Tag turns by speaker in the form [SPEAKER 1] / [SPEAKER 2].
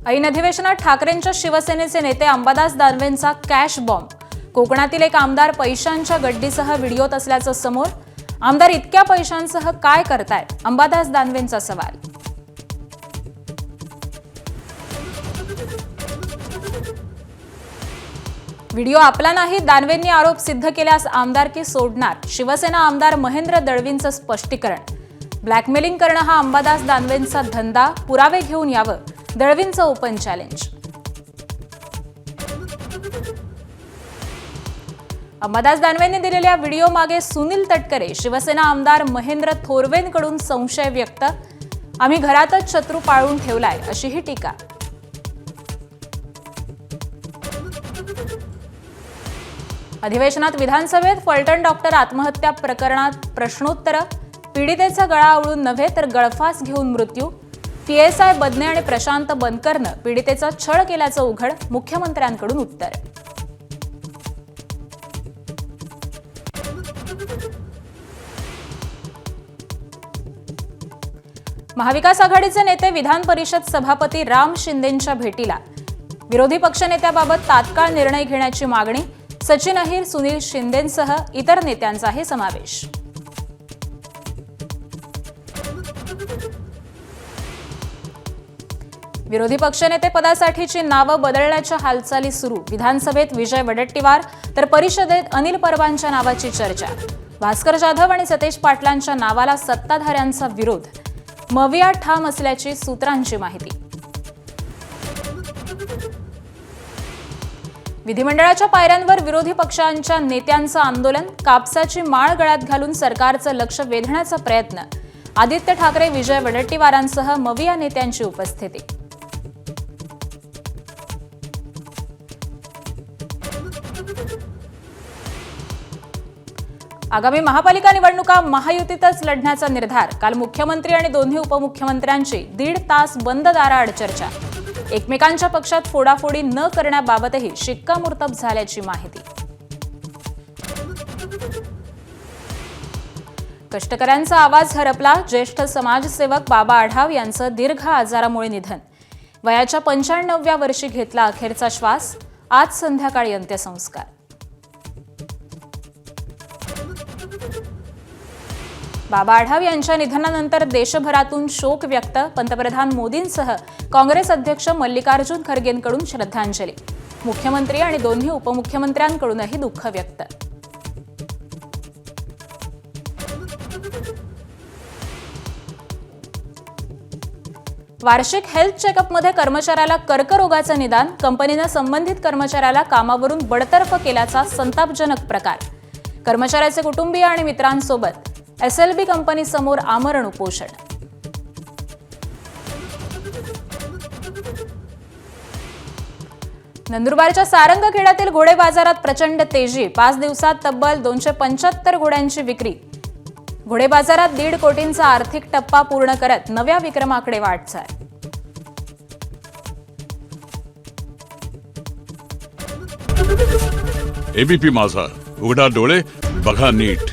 [SPEAKER 1] ऐन अधिवेशनात ठाकरेंच्या शिवसेनेचे नेते अंबादास दानवेंचा कॅश बॉम्ब। कोकणातील एक आमदार पैशांच्या गड्डीसह व्हिडिओत असल्याचं समोर। आमदार इतक्या पैशांसह काय करतायत? अंबादास दानवेंचा सवाल। व्हिडिओ आपला नाही, दानवेंनी आरोप सिद्ध केल्यास आमदारकी सोडणार। शिवसेना आमदार महेंद्र दळवींचं स्पष्टीकरण। ब्लॅकमेलिंग करणं हा अंबादास दानवेंचा धंदा, पुरावे घेऊन यावं, दळवींचं ओपन चॅलेंज। अंबादास दानवेंनी दिलेल्या व्हिडिओ मागे सुनील तटकरे, शिवसेना आमदार महेंद्र थोरवेंकडून संशय व्यक्त। आम्ही घरातच शत्रू पाळून ठेवलाय, अशीही टीका। अधिवेशनात विधानसभेत फलटण डॉक्टर आत्महत्या प्रकरणात प्रश्नोत्तर। पीडितेचा गळा आवळून नव्हे तर गळफास घेऊन मृत्यू। पीएसआय बदने आणि प्रशांत बनकरनं पीडितेचा छळ केल्याचं उघड। मुख्यमंत्र्यांकडून उत्तर। महाविकास आघाडीचे नेते विधान परिषद सभापती राम शिंदेंच्या भेटीला। विरोधी पक्षनेत्याबाबत तात्काळ निर्णय घेण्याची मागणी। सचिन अहिर, सुनील शिंदेंसह इतर नेत्यांचाही समावेश। विरोधी पक्षनेते पदासाठीची नावं बदलण्याच्या हालचाली सुरू। विधानसभेत विजय वडेट्टीवार तर परिषदेत अनिल परबांच्या नावाची चर्चा। भास्कर जाधव आणि सतेज पाटलांच्या नावाला सत्ताधाऱ्यांचा विरोध। मविया ठाम असल्याची सूत्रांची माहिती। विधिमंडळाच्या पायऱ्यांवर विरोधी पक्षांच्या नेत्यांचं आंदोलन। कापसाची माळ गळ्यात घालून सरकारचं लक्ष वेधण्याचा प्रयत्न। आदित्य ठाकरे, विजय वडेट्टीवारांसह मविया नेत्यांची उपस्थिती। आगामी महापालिका निवडणुका महायुतीतच लढण्याचा निर्धार। काल मुख्यमंत्री आणि दोन्ही उपमुख्यमंत्र्यांची 1.5 तास बंद दाराआड चर्चा। एकमेकांच्या पक्षात फोडाफोडी न करण्याबाबतही शिक्कामोर्तब झाल्याची माहिती। कष्टकऱ्यांचा आवाज हरपला। ज्येष्ठ समाजसेवक बाबा आढाव यांचं दीर्घ आजारामुळे निधन। वयाच्या 95व्या वर्षी घेतला अखेरचा श्वास। आज संध्याकाळी अंत्यसंस्कार। बाबा आढाव यांच्या निधनानंतर देशभरातून शोक व्यक्त। पंतप्रधान मोदींसह काँग्रेस अध्यक्ष मल्लिकार्जुन खरगेंकडून श्रद्धांजली। मुख्यमंत्री आणि दोन्ही उपमुख्यमंत्र्यांकडूनही दुःख व्यक्त। वार्षिक हेल्थ चेकअपमध्ये कर्मचाऱ्याला कर्करोगाचं निदान। कंपनीनं संबंधित कर्मचाऱ्याला कामावरून बडतर्फ केल्याचा संतापजनक प्रकार। कर्मचाऱ्याचे कुटुंबीय आणि मित्रांसोबत एसएलबी कंपनीसमोर आमरण उपोषण। नंदुरबारच्या सारंगखेड्यातील घोडे बाजारात प्रचंड तेजी। 5 दिवसात तब्बल 275 घोड्यांची विक्री। घोडे बाजारात 1.5 कोटींचा आर्थिक टप्पा पूर्ण करत नव्या विक्रमाकडे वाटचाल।
[SPEAKER 2] एबीपी माझा, उघडा डोळे बघा नीट।